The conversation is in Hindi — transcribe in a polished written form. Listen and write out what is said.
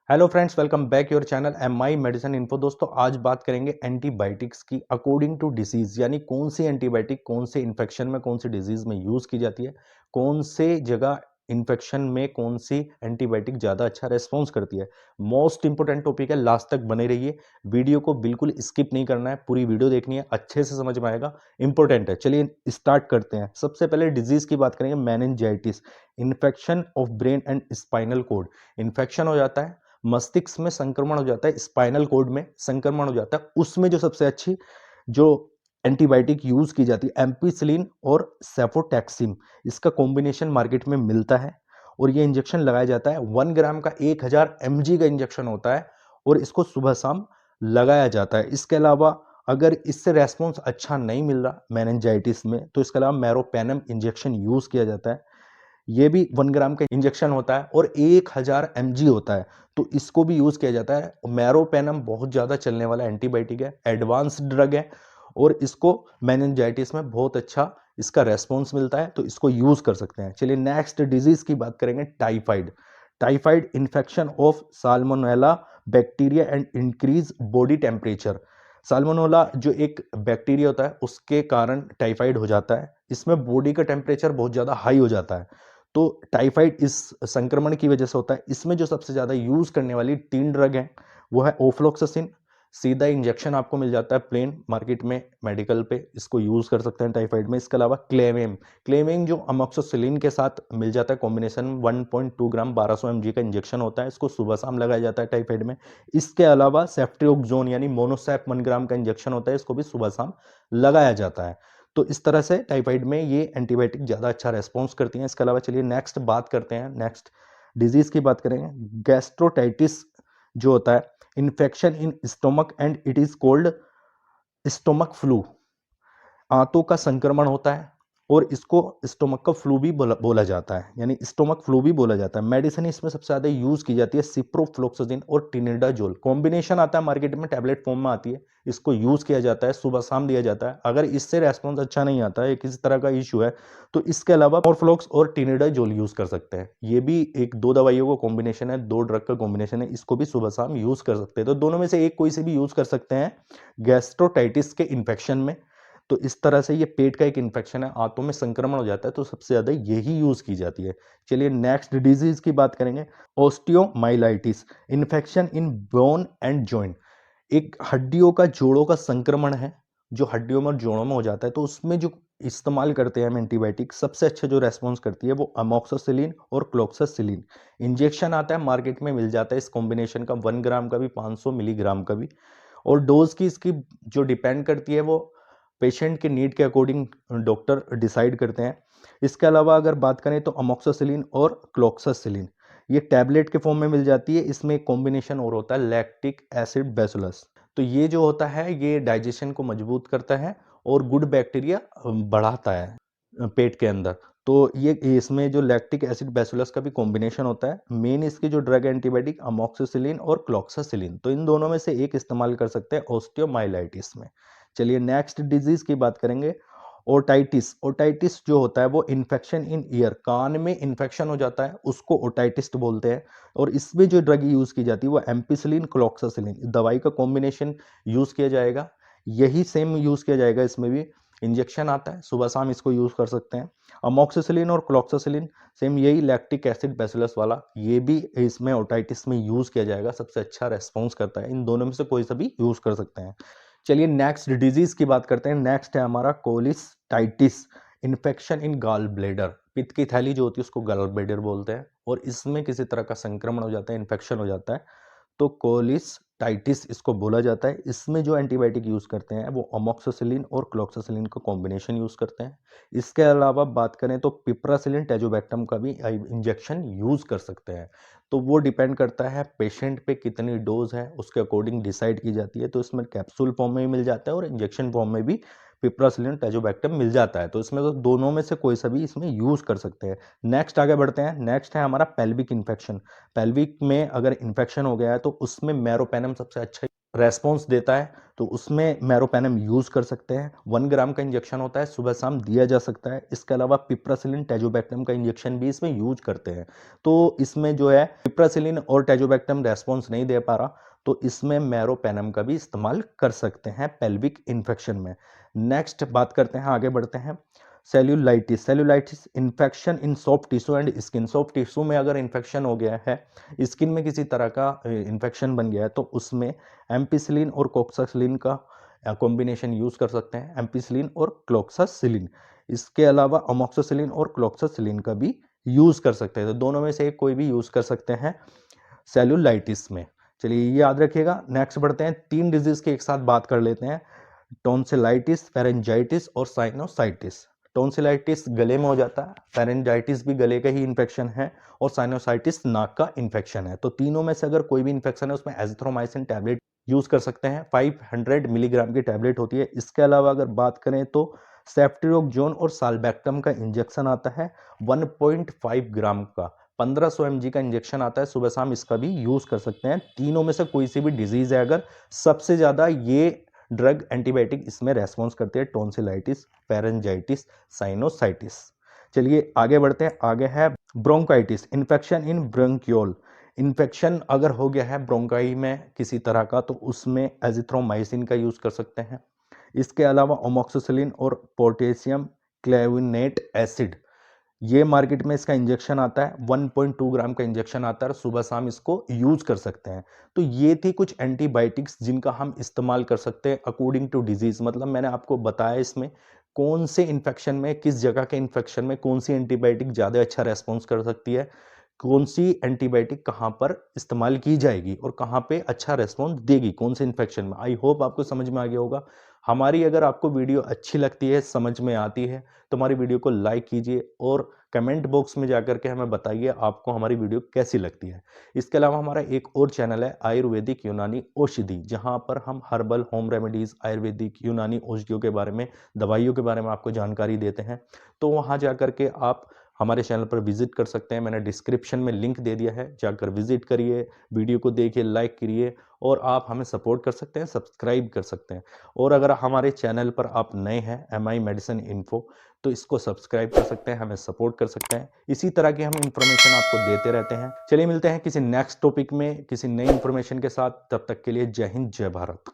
Hello friends, welcome back your channel M My Medicine Info. दोस्तों, आज बात करेंगे एंटीबायोटिक्स की अकॉर्डिंग टू डिसीज, यानी कौन सी एंटीबायोटिक कौन से इन्फेक्शन में, कौन सी डिजीज में यूज की जाती है, कौन से जगह इन्फेक्शन में कौन सी एंटीबायोटिक ज़्यादा अच्छा रेस्पॉन्स करती है। मोस्ट इंपोर्टेंट टॉपिक है, लास्ट तक बने रहिए। वीडियो को बिल्कुल स्किप नहीं करना है, पूरी वीडियो देखनी है, अच्छे से समझ में आएगा, इंपॉर्टेंट है। चलिए स्टार्ट करते हैं। सबसे पहले डिजीज की बात करेंगे, meningitis, infection of brain and spinal cord. Infection हो जाता है, मस्तिष्क में संक्रमण हो जाता है, स्पाइनल कोड में संक्रमण हो जाता है, उसमें जो सबसे अच्छी जो एंटीबायोटिक यूज की जाती है एम्पिसिलिन और सेफोटैक्सिम, इसका कॉम्बिनेशन मार्केट में मिलता है और ये इंजेक्शन लगाया जाता है। 1 ग्राम का 1000 mg का इंजेक्शन होता है और इसको सुबह शाम लगाया जाता है। इसके अलावा अगर इससे रेस्पॉन्स अच्छा नहीं मिल रहा मेनिंजाइटिस में, तो इसके अलावा मैरोपेनम इंजेक्शन यूज किया जाता है। ये भी 1 ग्राम का इंजेक्शन होता है और 1000 mg होता है, तो इसको भी यूज किया जाता है। मैरोपेनम बहुत ज्यादा चलने वाला एंटीबायोटिक है, एडवांस ड्रग है और इसको मेनिंजाइटिस में बहुत अच्छा इसका रेस्पॉन्स मिलता है, तो इसको यूज कर सकते हैं। चलिए नेक्स्ट डिजीज की बात करेंगे, typhoid. Typhoid infection of salmonella bacteria and increase body temperature. Salmonella जो एक बैक्टीरिया होता है, उसके कारण टाइफाइड हो जाता है। इसमें बॉडी का टेम्परेचर बहुत ज्यादा हाई हो जाता है, तो टाइफाइड इस संक्रमण की वजह से होता है। इसमें जो सबसे ज्यादा यूज करने वाली 3 ड्रग हैं, वो है ओफ्लोक्सासिन। सीधा इंजेक्शन आपको मिल जाता है प्लेन मार्केट में, मेडिकल पे, इसको यूज कर सकते हैं टाइफाइड में। इसके अलावा क्लेवेम, क्लेवेम जो अमोक्सिसिलिन के साथ मिल जाता है कॉम्बिनेशन, 1.2 ग्राम 1200 mg का इंजेक्शन होता है, इसको सुबह शाम लगाया जाता है टाइफाइड में। इसके अलावा सेफ्ट्रियोक्सोन यानी मोनोसैप 1 ग्राम का इंजेक्शन होता है, इसको भी सुबह शाम लगाया जाता है। तो इस तरह से टाइफाइड में ये एंटीबायोटिक ज़्यादा अच्छा रेस्पॉन्स करती हैं। इसके अलावा चलिए नेक्स्ट बात करते हैं, नेक्स्ट डिजीज की बात करेंगे, गैस्ट्रोटाइटिस जो होता है, infection in stomach and it is cold stomach flu. आंतों का संक्रमण होता है और इसको स्टोमक का फ्लू भी बोला जाता है, यानी स्टोमक फ्लू भी बोला जाता है। मेडिसिन इसमें सबसे ज्यादा यूज की जाती है सिप्रोफ्लोक्सासिन और टिनिडाजोल, कॉम्बिनेशन आता है मार्केट में, टैबलेट फॉर्म में आती है, इसको यूज किया जाता है, सुबह शाम दिया जाता है। अगर इससे रेस्पॉन्स अच्छा नहीं आता है, किसी तरह का इशू है, तो इसके अलावा मोरफ्लॉक्स और टिनिडाजोल यूज कर सकते हैं। ये भी एक दो दवाइयों का कॉम्बिनेशन है, 2 ड्रग का कॉम्बिनेशन है, इसको भी सुबह शाम यूज कर सकते हैं। तो दोनों में से एक कोई से भी यूज कर सकते हैं गैस्ट्रोटाइटिस के इन्फेक्शन में। तो इस तरह से ये पेट का एक इन्फेक्शन है, आंतों में संक्रमण हो जाता है, तो सबसे ज्यादा यही यूज की जाती है। चलिए नेक्स्ट डिजीज की बात करेंगे, osteomyelitis, infection in bone and joint. एक हड्डियों का, जोड़ों का संक्रमण है, जो हड्डियों में और जोड़ों में हो जाता है, तो उसमें जो इस्तेमाल करते हैं हम एंटीबायोटिक, सबसे अच्छा जो रेस्पॉन्स करती है वो अमोक्सिसिलिन और क्लोक्सासिलिन। इंजेक्शन आता है मार्केट में, मिल जाता है इस कॉम्बिनेशन का, 1 ग्राम का भी, 500 मिलीग्राम का भी। और डोज की इसकी जो डिपेंड करती है, वो पेशेंट के नीड के अकॉर्डिंग डॉक्टर डिसाइड करते हैं। इसके अलावा अगर बात करें तो अमोक्सिसिलिन और क्लोक्सासिलिन ये टैबलेट के फॉर्म में मिल जाती है। इसमें एक कॉम्बिनेशन और होता है, लैक्टिक एसिड बेसिलस। तो ये जो होता है, ये डाइजेशन को मजबूत करता है और गुड बैक्टीरिया बढ़ाता है पेट के अंदर। तो ये इसमें जो लैक्टिक एसिड बेसिलस का भी कॉम्बिनेशन होता है। मेन इसकी जो ड्रग एंटीबायोटिक अमोक्सिसिलिन और क्लोक्सासिलिन, तो इन दोनों में से एक इस्तेमाल कर सकते हैं ओस्टियोमाइलाइटिस में। चलिए नेक्स्ट डिजीज की बात करेंगे, ओटाइटिस। ओटाइटिस जो होता है वो इन्फेक्शन इन ईयर, कान में इन्फेक्शन हो जाता है, उसको ओटाइटिस बोलते हैं। और इसमें जो ड्रग यूज की जाती है वो एम्पिसिलिन क्लोक्सासिलिन, दवाई का कॉम्बिनेशन यूज किया जाएगा। यही सेम यूज किया जाएगा इसमें भी, इंजेक्शन आता है, सुबह शाम इसको यूज कर सकते हैं। अमोक्सिसिलिन और क्लोक्सासिलिन सेम यही लैक्टिक एसिड बेसिलस वाला, ये भी इसमें ओटाइटिस में यूज किया जाएगा, सबसे अच्छा रेस्पॉन्स करता है। इन दोनों में से कोई सा भी यूज कर सकते हैं। चलिए नेक्स्ट डिजीज की बात करते हैं। नेक्स्ट है हमारा कोलिस्टाइटिस, इन्फेक्शन इन गॉल ब्लेडर। पित्त की थैली जो होती है उसको गॉल ब्लेडर बोलते हैं, और इसमें किसी तरह का संक्रमण हो जाता है, इन्फेक्शन हो जाता है, तो कोलिस्टाइटिस इसको बोला जाता है। इसमें जो एंटीबायोटिक यूज करते हैं वो अमोक्सिसिलिन और क्लोक्सासिलिन का कॉम्बिनेशन यूज करते हैं। इसके अलावा बात करें तो पिप्रासिलिन टैजोबैक्टम का भी इंजेक्शन यूज कर सकते हैं। तो वो डिपेंड करता है पेशेंट पे कितनी डोज है, उसके अकॉर्डिंग डिसाइड की जाती है। तो इसमें कैप्सूल फॉर्म में भी मिल जाता है और इंजेक्शन फॉर्म में भी पिप्रासिलिन टैजोबैक्टम मिल जाता है। तो इसमें तो दोनों में से कोई सा भी इसमें यूज कर सकते हैं। नेक्स्ट आगे बढ़ते हैं। नेक्स्ट है हमारा पेल्विक इन्फेक्शन। पेल्विक में अगर इन्फेक्शन हो गया है तो उसमें मैरोपेनम सबसे अच्छा रेस्पॉन्स देता है, तो उसमें मेरोपेनम यूज़ कर सकते हैं। 1 ग्राम का इंजेक्शन होता है, सुबह-शाम दिया जा सकता है। इसके अलावा पिप्रासिलिन, टैजोबैक्टम का इंजेक्शन भी इसमें यूज़ करते हैं। तो इसमें जो है पिप्रासिलिन और टैजोबैक्टम रेस्पॉन्स नहीं दे पा रहा, तो इसमें मेरोपेनम का भी इस्तेमाल कर सकते हैं पेल्विक इन्फेक्शन में। नेक्स्ट बात करते हैं, आगे बढ़ते हैं। Cellulitis, cellulitis infection in soft tissue and skin. Soft tissue में अगर इन्फेक्शन हो गया है, स्किन में किसी तरह का इन्फेक्शन बन गया है, तो उसमें एम्पिसिलिन और कोक्सासिलिन का कॉम्बिनेशन यूज़ कर सकते हैं, एम्पिसिलिन और क्लोक्सासिलिन। इसके अलावा अमोक्सिसिलिन और क्लोक्सासिलिन का भी यूज़ कर सकते हैं, तो दोनों में से एक कोई भी यूज़ कर सकते हैं सेल्यूलाइटिस में। चलिए ये याद रखिएगा। नेक्स्ट बढ़ते हैं, 3 डिजीज़ की एक साथ बात कर लेते हैं, टॉन्सिलाइटिस, फेरेंजाइटिस और साइनोसाइटिस। टॉन्सिलाइटिस गले में हो जाता है, फेरेंजाइटिस भी गले का ही इन्फेक्शन है और साइनोसाइटिस नाक का इन्फेक्शन है। तो तीनों में से अगर कोई भी इन्फेक्शन है, उसमें एजिथ्रोमाइसिन टैबलेट यूज़ कर सकते हैं। 500 मिलीग्राम की टैबलेट होती है। इसके अलावा अगर बात करें तो सेफ्ट्रियोक्सोन और साल्बैक्टम का इंजेक्शन आता है 1.5 ग्राम का। 1500 mg का इंजेक्शन आता है, सुबह-शाम इसका भी यूज़ कर सकते हैं। तीनों में से कोई सी भी डिज़ीज़ है अगर, सबसे ज़्यादा ये ड्रग एंटीबायोटिक इसमें रेस्पॉन्स करते हैं, टॉन्सिलाइटिस, फेरेंजाइटिस, साइनोसाइटिस। चलिए आगे बढ़ते हैं। आगे है bronchitis, infection in bronchiole. Infection अगर हो गया है ब्रोंकाई में किसी तरह का, तो उसमें एजिथ्रोमाइसिन का यूज़ कर सकते हैं। इसके अलावा अमोक्सिसिलिन और पोटेशियम क्लेविनेट एसिड, ये मार्केट में इसका इंजेक्शन आता है, 1.2 ग्राम का इंजेक्शन आता है, सुबह शाम इसको यूज कर सकते हैं। तो ये थी कुछ एंटीबायोटिक्स जिनका हम इस्तेमाल कर सकते हैं अकॉर्डिंग टू डिजीज। मतलब मैंने आपको बताया इसमें कौन से इन्फेक्शन में, किस जगह के इन्फेक्शन में कौन सी एंटीबायोटिक ज़्यादा अच्छा रेस्पॉन्स कर सकती है, कौन सी एंटीबायोटिक कहाँ पर इस्तेमाल की जाएगी और कहाँ पे अच्छा रेस्पॉन्स देगी, कौन से इन्फेक्शन में। आई होप आपको समझ में आ गया होगा। हमारी अगर आपको वीडियो अच्छी लगती है, समझ में आती है, तो हमारी वीडियो को लाइक कीजिए और कमेंट बॉक्स में जाकर के हमें बताइए आपको हमारी वीडियो कैसी लगती है। इसके अलावा हमारा एक और चैनल है आयुर्वेदिक यूनानी औषधि, जहां पर हम हर्बल होम रेमेडीज, आयुर्वेदिक यूनानी औषधियों के बारे में, दवाइयों के बारे में आपको जानकारी देते हैं। तो वहां जाकर के आप हमारे चैनल पर विजिट कर सकते हैं। मैंने डिस्क्रिप्शन में लिंक दे दिया है, जाकर विजिट करिए, वीडियो को देखिए, लाइक करिए और आप हमें सपोर्ट कर सकते हैं, सब्सक्राइब कर सकते हैं। और अगर हमारे चैनल पर आप नए हैं, MI मेडिसिन इन्फो, तो इसको सब्सक्राइब कर सकते हैं, हमें सपोर्ट कर सकते हैं। इसी तरह की हम इंफॉर्मेशन आपको देते रहते हैं। चलिए मिलते हैं किसी नेक्स्ट टॉपिक में किसी नई इंफॉर्मेशन के साथ। तब तक के लिए जय हिंद, जय भारत।